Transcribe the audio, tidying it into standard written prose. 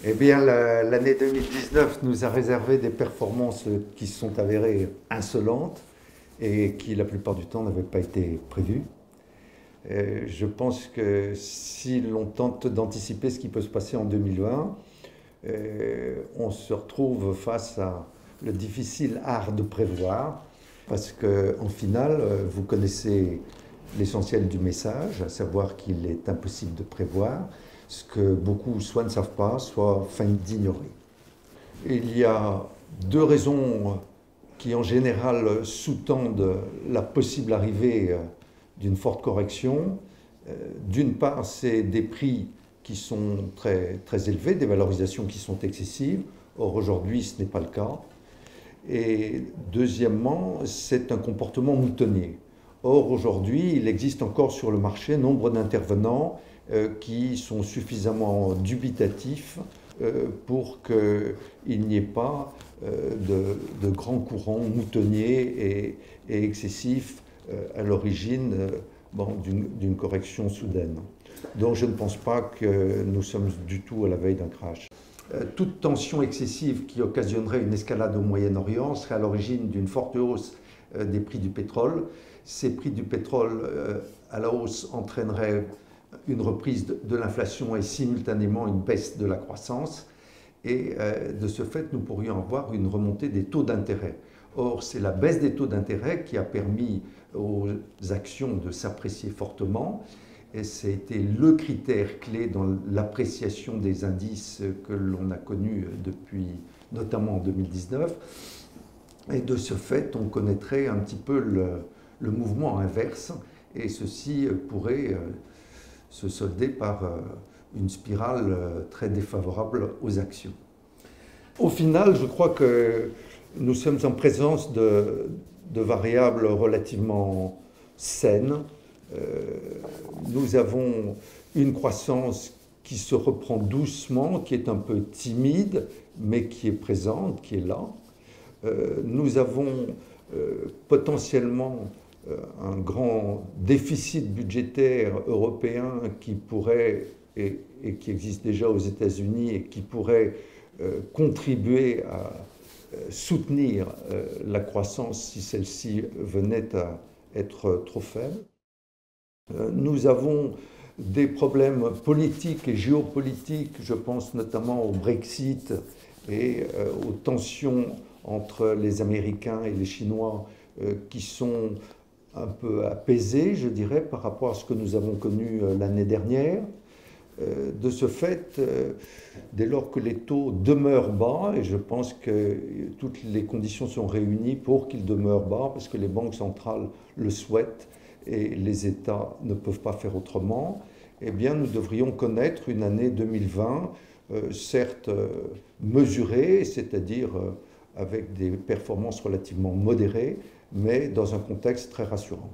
Eh bien, l'année 2019 nous a réservé des performances qui se sont avérées insolentes et qui, la plupart du temps, n'avaient pas été prévues. Je pense que si l'on tente d'anticiper ce qui peut se passer en 2020, on se retrouve face à le difficile art de prévoir, parce qu'en finale, vous connaissez l'essentiel du message, à savoir qu'il est impossible de prévoir, ce que beaucoup soit ne savent pas, soit feignent d'ignorer. Il y a deux raisons qui en général sous-tendent la possible arrivée d'une forte correction. D'une part, c'est des prix qui sont très, très élevés, des valorisations qui sont excessives. Or, aujourd'hui, ce n'est pas le cas. Et deuxièmement, c'est un comportement moutonnier. Or, aujourd'hui, il existe encore sur le marché nombre d'intervenants qui sont suffisamment dubitatifs pour qu'il n'y ait pas de grands courants moutonniers et excessifs à l'origine d'une correction soudaine. Donc je ne pense pas que nous sommes du tout à la veille d'un crash. Toute tension excessive qui occasionnerait une escalade au Moyen-Orient serait à l'origine d'une forte hausse des prix du pétrole. Ces prix du pétrole à la hausse entraîneraient une reprise de l'inflation et simultanément une baisse de la croissance. Et de ce fait, nous pourrions avoir une remontée des taux d'intérêt. Or, c'est la baisse des taux d'intérêt qui a permis aux actions de s'apprécier fortement. Et c'était le critère clé dans l'appréciation des indices que l'on a connus depuis, notamment en 2019. Et de ce fait, on connaîtrait un petit peu le mouvement inverse. Et ceci pourrait se solder par une spirale très défavorable aux actions. Au final, je crois que nous sommes en présence de variables relativement saines. Nous avons une croissance qui se reprend doucement, qui est un peu timide, mais qui est présente, qui est là. Nous avons potentiellement un grand déficit budgétaire européen qui pourrait, et qui existe déjà aux États-Unis, et qui pourrait contribuer à soutenir la croissance si celle-ci venait à être trop faible. Nous avons des problèmes politiques et géopolitiques, je pense notamment au Brexit et aux tensions entre les Américains et les Chinois qui sont un peu apaisées, je dirais, par rapport à ce que nous avons connu l'année dernière. De ce fait, dès lors que les taux demeurent bas, et je pense que toutes les conditions sont réunies pour qu'ils demeurent bas, parce que les banques centrales le souhaitent et les États ne peuvent pas faire autrement, eh bien nous devrions connaître une année 2020, certes mesurée, c'est-à-dire avec des performances relativement modérées, mais dans un contexte très rassurant.